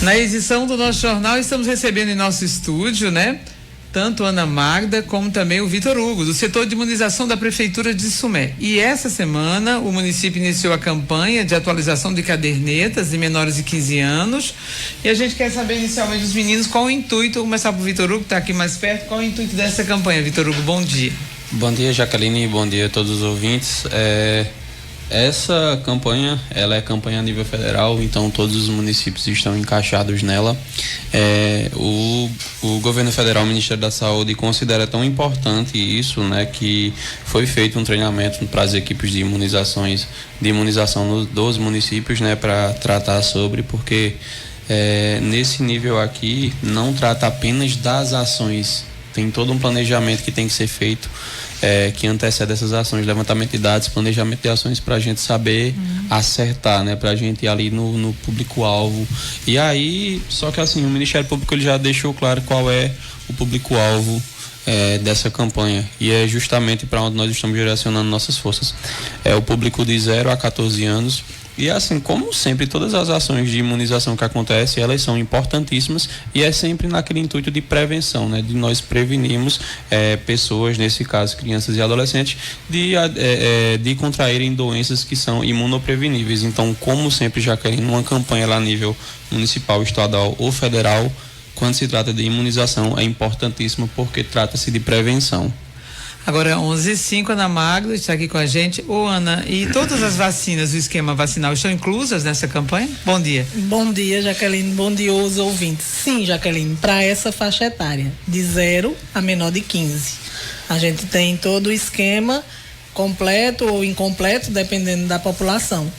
Na edição do nosso jornal, estamos recebendo em nosso estúdio, tanto Ana Magda como também o Vitor Hugo, do setor de imunização da Prefeitura de Sumé. E essa semana o município iniciou a campanha de atualização de cadernetas de menores de 15 anos. E a gente quer saber inicialmente dos meninos qual o intuito. Vou começar por Vitor Hugo, que está aqui mais perto. Qual o intuito dessa campanha, Vitor Hugo? Bom dia. Bom dia, Jaqueline, bom dia a todos os ouvintes. Essa campanha, ela é campanha a nível federal, então todos os municípios estão encaixados nela. O governo federal, o Ministério da Saúde, considera tão importante isso, que foi feito um treinamento para as equipes de imunização dos municípios, para tratar sobre, porque nesse nível aqui não trata apenas das ações, tem todo um planejamento que tem que ser feito, que antecede essas ações, levantamento de dados, planejamento de ações para a gente saber acertar, para a gente ir ali no público-alvo. E aí, só que assim, o Ministério Público ele já deixou claro qual é o público-alvo dessa campanha, e é justamente para onde nós estamos direcionando nossas forças. É o público de 0 a 14 anos. E assim, como sempre, todas as ações de imunização que acontecem, elas são importantíssimas e é sempre naquele intuito de prevenção, de nós prevenirmos pessoas, nesse caso crianças e adolescentes, de contraírem doenças que são imunopreveníveis. Então, como sempre, Jaqueline, uma campanha lá a nível municipal, estadual ou federal, quando se trata de imunização, é importantíssimo porque trata-se de prevenção. Agora, 11h05, Ana Magda está aqui com a gente. Ô, Ana, e todas as vacinas do esquema vacinal estão inclusas nessa campanha? Bom dia. Bom dia, Jaqueline. Bom dia aos ouvintes. Sim, Jaqueline, para essa faixa etária, de 0 a menor de 15. A gente tem todo o esquema completo ou incompleto, dependendo da população.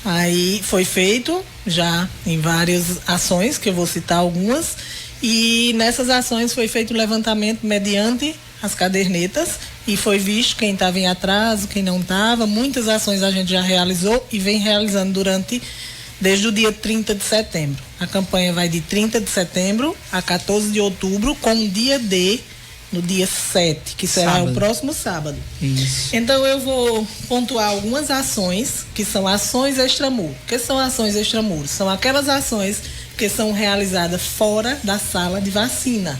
Aí foi feito já em várias ações, que eu vou citar algumas, e nessas ações foi feito o levantamento mediante as cadernetas e foi visto quem estava em atraso, quem não estava. Muitas ações a gente já realizou e vem realizando desde o dia 30 de setembro. A campanha vai de 30 de setembro a 14 de outubro, com dia D no dia 7, que será sábado. O próximo sábado. Isso. Então eu vou pontuar algumas ações que são ações extramuros. O que são ações extramuros? São aquelas ações que são realizadas fora da sala de vacina.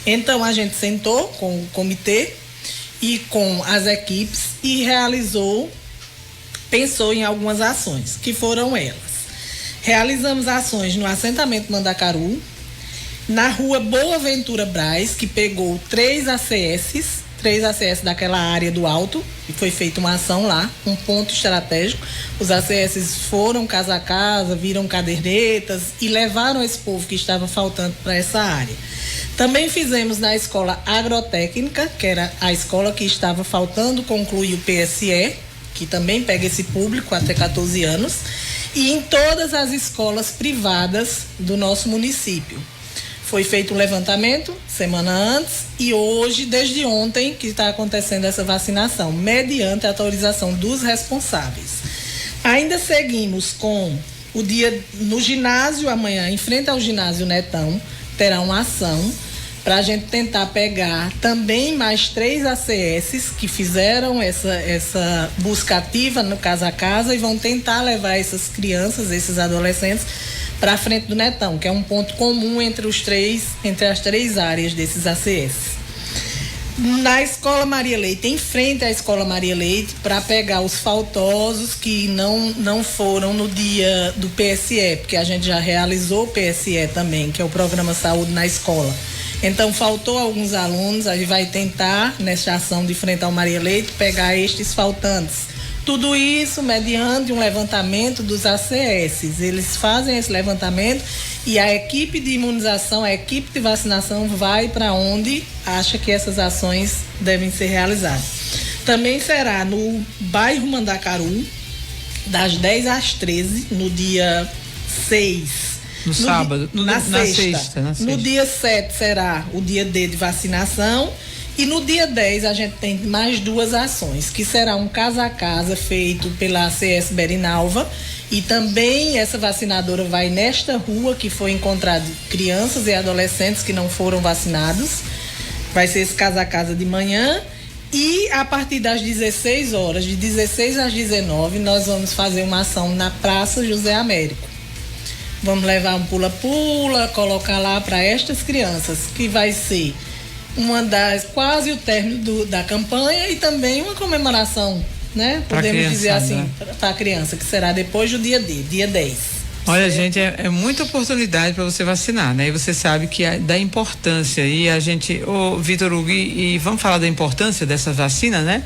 Então a gente sentou com o comitê e com as equipes e pensou em algumas ações, que foram elas. Realizamos ações no assentamento Mandacaru, na rua Boa Ventura Braz, que pegou 3 ACS daquela área do Alto, e foi feita uma ação lá, um ponto estratégico. Os ACS foram casa a casa, viram cadernetas e levaram esse povo que estava faltando para essa área. Também fizemos na escola agrotécnica, que era a escola que estava faltando concluir o PSE, que também pega esse público até 14 anos, e em todas as escolas privadas do nosso município. Foi feito um levantamento semana antes e hoje, desde ontem, que está acontecendo essa vacinação, mediante a autorização dos responsáveis. Ainda seguimos com o dia no ginásio amanhã, em frente ao ginásio Netão, terá uma ação para a gente tentar pegar também mais 3 ACS que fizeram essa busca ativa no casa a casa e vão tentar levar essas crianças, esses adolescentes, para frente do Netão, que é um ponto comum entre as 3 áreas desses ACS. Na Escola Maria Leite, em frente à Escola Maria Leite, para pegar os faltosos que não foram no dia do PSE, porque a gente já realizou o PSE também, que é o Programa Saúde na Escola. Então, faltou alguns alunos, a gente vai tentar, nessa ação de frente ao Maria Leite, pegar estes faltantes. Tudo isso mediante um levantamento dos ACS. Eles fazem esse levantamento e a equipe de imunização, a equipe de vacinação vai para onde acha que essas ações devem ser realizadas. Também será no bairro Mandacaru, das 10 às 13, no dia 6. No sábado, na sexta. No dia 7 será o dia D de vacinação. E no dia 10 a gente tem mais 2 ações, que será um casa a casa feito pela ACS Berinalva, e também essa vacinadora vai nesta rua que foi encontrado crianças e adolescentes que não foram vacinados. Vai ser esse casa a casa de manhã, e a partir das 16 horas, de 16 às 19, nós vamos fazer uma ação na Praça José Américo. Vamos levar um pula-pula, colocar lá para estas crianças, que vai ser quase o término da campanha e também uma comemoração, né? Podemos dizer assim, para a criança, que será depois do dia D, dia 10. Olha, gente, é muita oportunidade para você vacinar, né? E você sabe que da importância, e a gente, Vitor Hugo, e vamos falar da importância dessa vacina, né?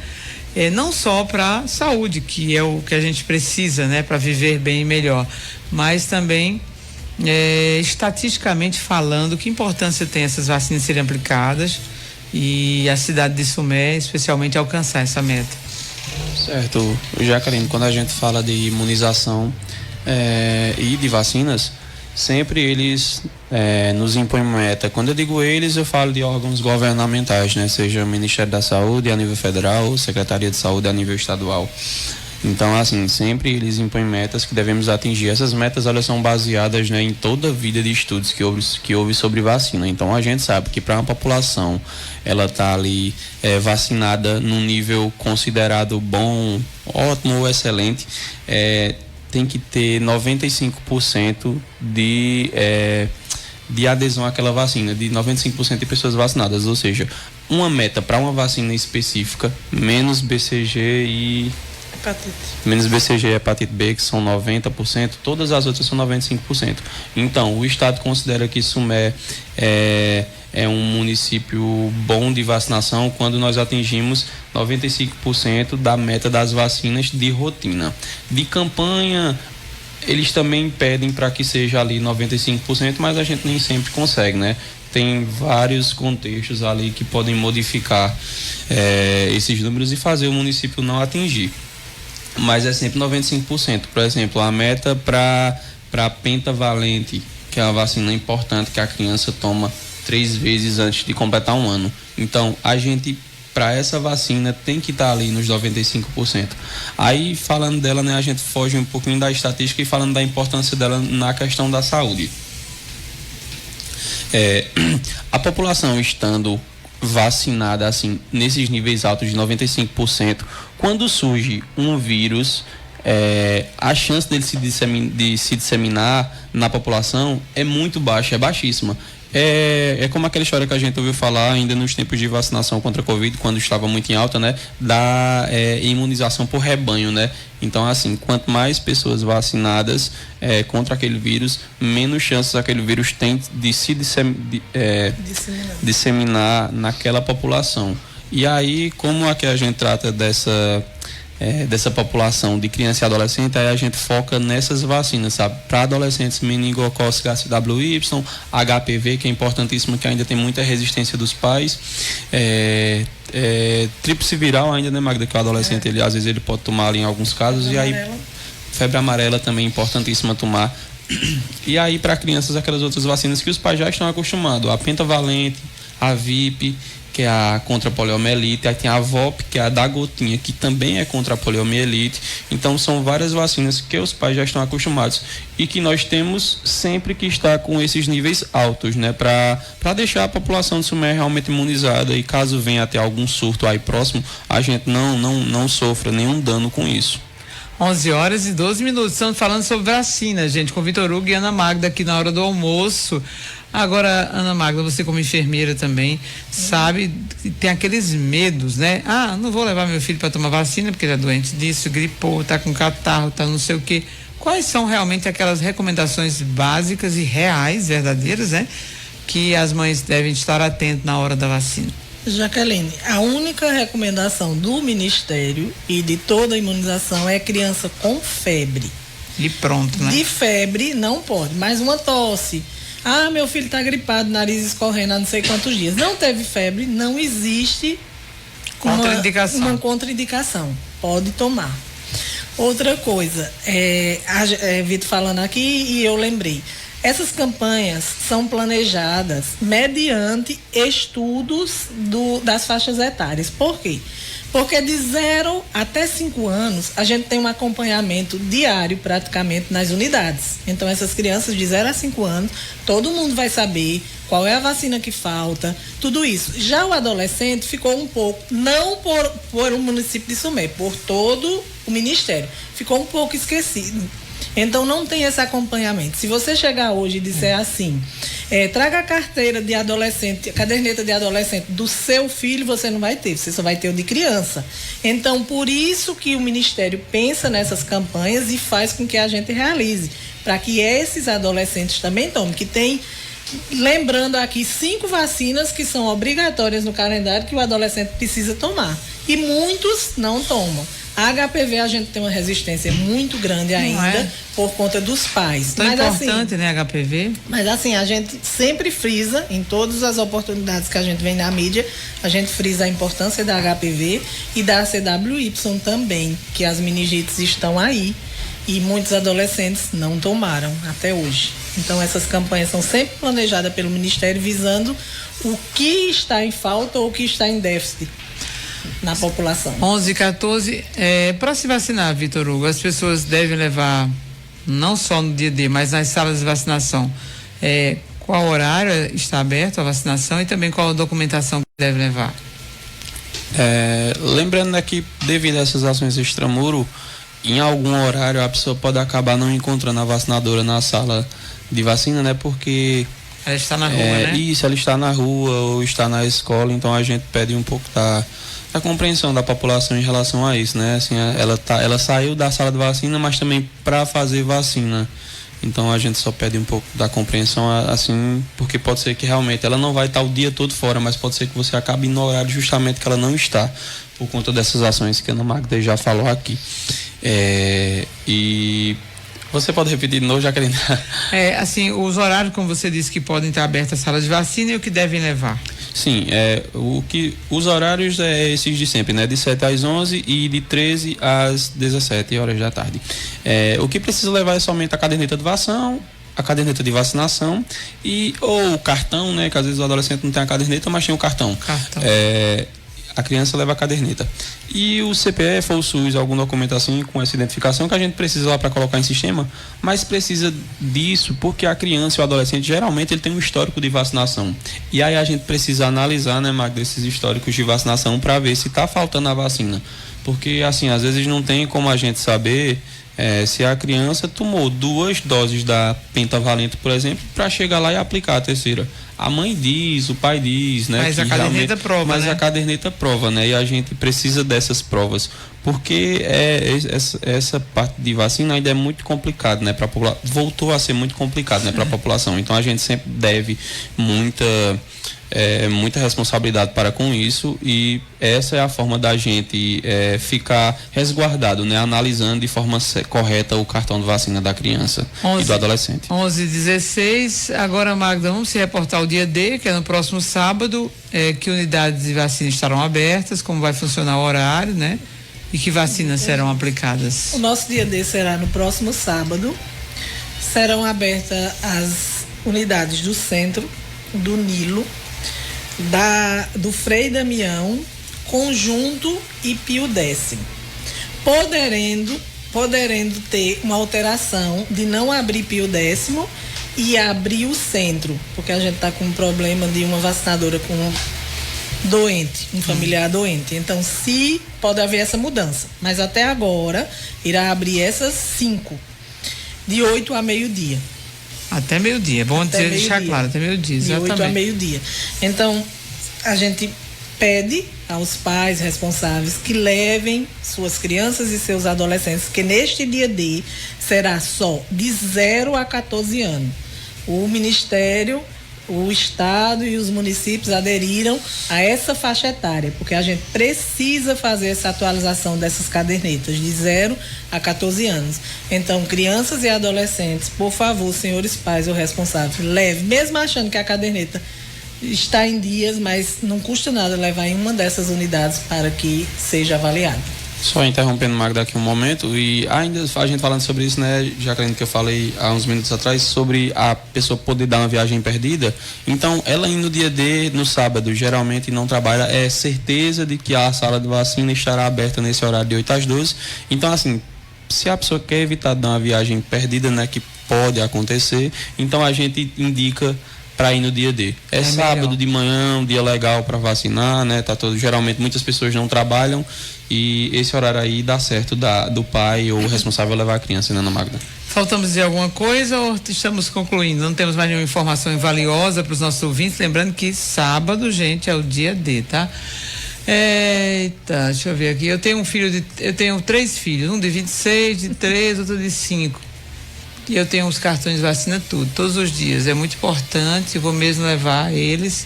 Não só para a saúde, que é o que a gente precisa, né? Para viver bem e melhor, mas também estatisticamente falando, que importância tem essas vacinas serem aplicadas e a cidade de Sumé, especialmente, alcançar essa meta. Certo, Jaqueline, quando a gente fala de imunização e de vacinas, sempre eles nos impõem meta. Quando eu digo eles, eu falo de órgãos governamentais, né? Seja o Ministério da Saúde a nível federal ou Secretaria de Saúde a nível estadual. Então, assim, sempre eles impõem metas que devemos atingir. Essas metas, elas são baseadas, né, em toda a vida de estudos que houve sobre vacina. Então, a gente sabe que para uma população, ela tá ali vacinada num nível considerado bom, ótimo ou excelente, tem que ter 95% de adesão àquela vacina, de 95% de pessoas vacinadas, ou seja, uma meta para uma vacina específica, menos BCG e hepatite B, que são 90%, todas as outras são 95%. Então, o Estado considera que Sumé é um município bom de vacinação quando nós atingimos 95% da meta das vacinas de rotina. De campanha, eles também pedem para que seja ali 95%, mas a gente nem sempre consegue, né? Tem vários contextos ali que podem modificar esses números e fazer o município não atingir. Mas é sempre 95%. Por exemplo, a meta para pentavalente, que é uma vacina importante que a criança toma 3 vezes antes de completar um ano. Então, a gente, para essa vacina, tem que estar ali nos 95%. Aí, falando dela, né, a gente foge um pouquinho da estatística e falando da importância dela na questão da saúde. A população estando vacinada assim nesses níveis altos de 95%, quando surge um vírus, a chance dele de se disseminar na população é muito baixa, é baixíssima. É como aquela história que a gente ouviu falar ainda nos tempos de vacinação contra a Covid, quando estava muito em alta, né? Da imunização por rebanho, né? Então, assim, quanto mais pessoas vacinadas contra aquele vírus, menos chances aquele vírus tem de se disseminar naquela população. E aí, como é que a gente trata dessa população de criança e adolescente, aí a gente foca nessas vacinas, sabe? Para adolescentes, meningocócica HCWY, HPV, que é importantíssimo, que ainda tem muita resistência dos pais, tríplice viral ainda, né, Magda, que o adolescente, às vezes ele pode tomar ali em alguns casos, e aí febre amarela também é importantíssima tomar. E aí, para crianças, aquelas outras vacinas que os pais já estão acostumados, a pentavalente, a VIP, que é a contra a poliomielite, aí tem a VOP, que é a da gotinha, que também é contra a poliomielite. Então, são várias vacinas que os pais já estão acostumados e que nós temos sempre que estar com esses níveis altos, né, para deixar a população de Sumé realmente imunizada, e caso venha até algum surto aí próximo, a gente não sofra nenhum dano com isso. 11h12. Estamos falando sobre vacina, gente, com Vitor Hugo e Ana Magda aqui na hora do almoço. Agora, Ana Magda, você como enfermeira também sabe que tem aqueles medos, né? Não vou levar meu filho para tomar vacina porque ele é doente disso, gripou, tá com catarro, tá não sei o quê. Quais são realmente aquelas recomendações básicas e reais, verdadeiras, né? Que as mães devem estar atentas na hora da vacina? Jaqueline, a única recomendação do Ministério e de toda a imunização é criança com febre. E pronto, né? De febre não pode, mas uma tosse. Meu filho está gripado, nariz escorrendo há não sei quantos dias. Não teve febre, não existe uma contraindicação. Pode tomar. Outra coisa, Vitor falando aqui e eu lembrei. Essas campanhas são planejadas mediante estudos das faixas etárias. Por quê? Porque de 0 até 5 anos, a gente tem um acompanhamento diário praticamente nas unidades. Então, essas crianças de 0 a 5 anos, todo mundo vai saber qual é a vacina que falta, tudo isso. Já o adolescente ficou um pouco, não por o município de Sumé, por todo o Ministério, ficou um pouco esquecido. Então não tem esse acompanhamento. Se você chegar hoje e disser assim, traga a carteira de adolescente, a caderneta de adolescente do seu filho, você não vai ter, você só vai ter o de criança. Então, por isso que o Ministério pensa nessas campanhas e faz com que a gente realize, para que esses adolescentes também tomem, que tem, lembrando aqui, 5 vacinas que são obrigatórias no calendário que o adolescente precisa tomar. E muitos não tomam. A HPV a gente tem uma resistência muito grande ainda por conta dos pais. Tão importante, né, HPV? Mas assim, a gente sempre frisa, em todas as oportunidades que a gente vem na mídia, a gente frisa a importância da HPV e da CWY também, que as meningites estão aí e muitos adolescentes não tomaram até hoje. Então essas campanhas são sempre planejadas pelo Ministério visando o que está em falta ou o que está em déficit na população. 11 e 14, para se vacinar, Vitor Hugo, as pessoas devem levar, não só no dia D, mas nas salas de vacinação, qual horário está aberto a vacinação e também qual a documentação que deve levar? Lembrando, né, que devido a essas ações extramuro, em algum horário a pessoa pode acabar não encontrando a vacinadora na sala de vacina, né, porque ela está na rua, né? Isso, ela está na rua ou está na escola, então a gente pede um pouco da compreensão da população em relação a isso, né? Assim, ela saiu da sala de vacina, mas também para fazer vacina. Então a gente só pede um pouco da compreensão, assim, porque pode ser que realmente ela não vai estar o dia todo fora, mas pode ser que você acabe no horário justamente que ela não está, por conta dessas ações que a Ana Magda já falou aqui. E você pode repetir de novo, Jaqueline? Assim, os horários, como você disse, que podem estar abertas as salas de vacina e o que devem levar? Sim, os horários esses de sempre, né? De 7 às 11 e de 13 às 17 horas da tarde. O que precisa levar é somente a caderneta de vacinação ou o cartão, né? Que às vezes o adolescente não tem a caderneta, mas tem o cartão. A criança leva a caderneta. E o CPF ou o SUS, alguma documentação com essa identificação que a gente precisa lá para colocar em sistema, mas precisa disso porque a criança e o adolescente, geralmente, ele tem um histórico de vacinação. E aí a gente precisa analisar, né, Magda, esses históricos de vacinação para ver se está faltando a vacina. Porque, assim, às vezes não tem como a gente saber se a criança tomou 2 doses da pentavalente, por exemplo, para chegar lá e aplicar a terceira. A mãe diz, o pai diz, né? Mas a caderneta prova, mas né? a caderneta prova, né? E a gente precisa dessas provas, porque essa parte de vacina ainda é muito complicado, né? Voltou a ser muito complicado, né? Para a população. Então a gente sempre deve muita responsabilidade para com isso, e essa é a forma da gente ficar resguardado, né? Analisando de forma correta o cartão de vacina da criança e do adolescente. 11h16, agora, Magda, vamos se reportar o dia D, que é no próximo sábado, que unidades de vacina estarão abertas, como vai funcionar o horário, né? E que vacinas serão aplicadas? O nosso dia D será no próximo sábado. Serão abertas as unidades do Centro, do Nilo, do Frei Damião, Conjunto e Pio X. Poderendo ter uma alteração de não abrir Pio X e abrir o Centro, porque a gente está com um problema de uma vacinadora com um doente, um familiar doente. Então, se pode haver essa mudança, mas até agora irá abrir essas 5, de 8 a meio-dia. Até meio-dia, é bom deixar claro, até meio-dia, exatamente. De 8 a meio-dia. Então, a gente pede aos pais responsáveis que levem suas crianças e seus adolescentes, que neste dia D será só de 0 a 14 anos. O Ministério, o Estado e os municípios aderiram a essa faixa etária, porque a gente precisa fazer essa atualização dessas cadernetas de 0 a 14 anos. Então, crianças e adolescentes, por favor, senhores pais ou responsáveis, leve, mesmo achando que a caderneta está em dias, mas não custa nada levar em uma dessas unidades para que seja avaliado. Só interrompendo, Magda, aqui um momento, e ainda a gente falando sobre isso, né, Jaqueline, que eu falei há uns minutos atrás, sobre a pessoa poder dar uma viagem perdida. Então, ela indo no dia D, no sábado, geralmente não trabalha, é certeza de que a sala de vacina estará aberta nesse horário de 8 às 12. Então, assim, se a pessoa quer evitar dar uma viagem perdida, né, que pode acontecer, então a gente indica para ir no dia D. É sábado melhor. De manhã, um dia legal para vacinar, né? Geralmente muitas pessoas não trabalham e esse horário aí dá certo do pai ou o responsável levar a criança, né, Ana Magda? Faltamos dizer alguma coisa ou estamos concluindo? Não temos mais nenhuma informação valiosa para os nossos ouvintes. Lembrando que sábado, gente, é o dia D, tá? Eita, deixa eu ver aqui. Eu tenho 3 filhos, um de 26, de 3, outro de 5. E eu tenho os cartões de vacina tudo, todos os dias. É muito importante, eu vou mesmo levar eles.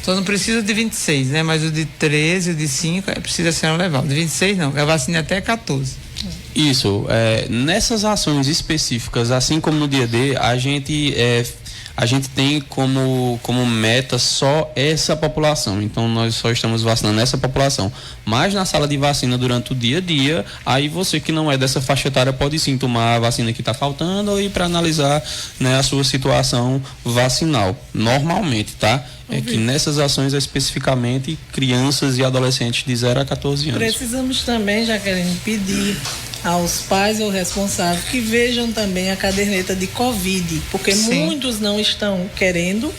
Só não precisa de 26, né? Mas o de 13, o de 5, precisa ser levar. O de 26 não, a vacina até 14. Isso, nessas ações específicas, assim como no dia D, a gente tem como meta só essa população. Então nós só estamos vacinando essa população. Mas na sala de vacina durante o dia a dia, aí você que não é dessa faixa etária pode sim tomar a vacina que está faltando ou ir para analisar, né, a sua situação vacinal. Normalmente, tá? É que nessas ações especificamente crianças e adolescentes de 0 a 14 anos. Precisamos também, Jaqueline, pedir aos pais ou responsáveis que vejam também a caderneta de Covid, porque sim, muitos não estão querendo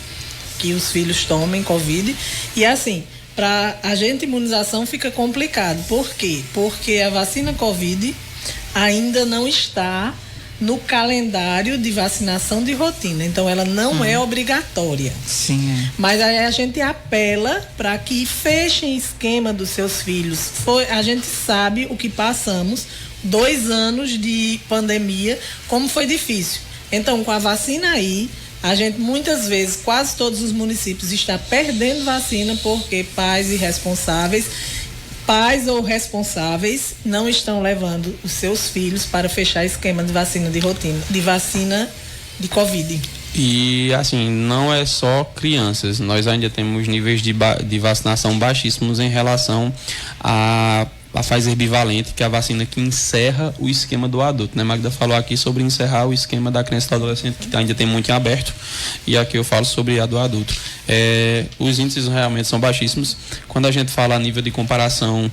que os filhos tomem Covid. E assim, para agente de imunização fica complicado. Por quê? Porque a vacina Covid ainda não está no calendário de vacinação de rotina, então ela não é obrigatória. Sim. Mas aí a gente apela para que fechem esquema dos seus filhos. A gente sabe o que passamos, 2 anos de pandemia, como foi difícil. Então, com a vacina aí, a gente muitas vezes, quase todos os municípios está perdendo vacina porque pais ou responsáveis não estão levando os seus filhos para fechar esquema de vacina de rotina, de vacina de Covid. E assim, não é só crianças, nós ainda temos níveis de vacinação baixíssimos em relação a Pfizer bivalente, que é a vacina que encerra o esquema do adulto, né? Magda falou aqui sobre encerrar o esquema da criança e do adolescente, que ainda tem muito em aberto, e aqui eu falo sobre a do adulto. Os índices realmente são baixíssimos. Quando a gente fala a nível de comparação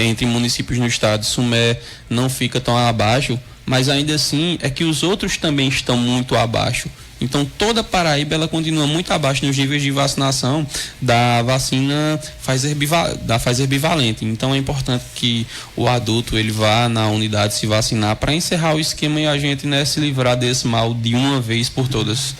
entre municípios no estado, Sumé não fica tão abaixo, mas ainda assim é que os outros também estão muito abaixo. Então toda a Paraíba ela continua muito abaixo nos níveis de vacinação da vacina Pfizer bivalente. Então é importante que o adulto ele vá na unidade se vacinar para encerrar o esquema e a gente, né, se livrar desse mal de uma vez por todas.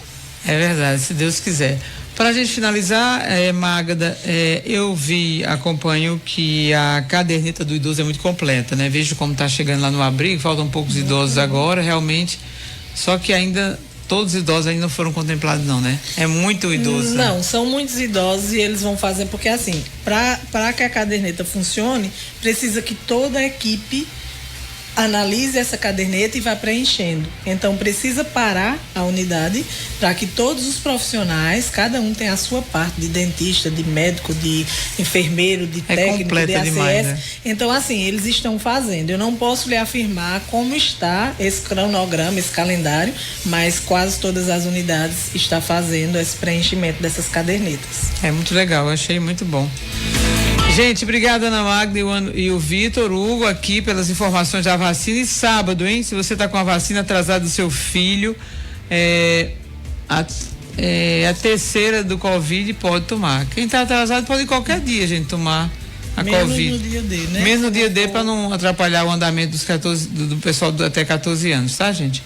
É verdade, se Deus quiser. Para a gente finalizar, Magda, eu acompanho que a caderneta do idoso é muito completa, né? Vejo como está chegando lá no abrigo, faltam poucos idosos agora, realmente, só que ainda todos os idosos ainda não foram contemplados não, né? É muito idoso. Não, né? São muitos idosos e eles vão fazer, porque assim, para que a caderneta funcione, precisa que toda a equipe analise essa caderneta e vá preenchendo. Então precisa parar a unidade para que todos os profissionais, cada um tem a sua parte, de dentista, de médico, de enfermeiro, de técnico, de ACS. Demais, né? Então assim, eles estão fazendo. Eu não posso lhe afirmar como está esse cronograma, esse calendário, mas quase todas as unidades estão fazendo esse preenchimento dessas cadernetas. É muito legal, eu achei muito bom. Gente, obrigada Ana Magda e o Vitor Hugo aqui pelas informações da vacina. E sábado, hein? Se você está com a vacina atrasada do seu filho, a terceira do Covid pode tomar. Quem está atrasado pode qualquer dia, gente, tomar a Covid. Mesmo no dia D, né? Mesmo no dia D, para não atrapalhar o andamento do pessoal até 14 anos, tá, gente?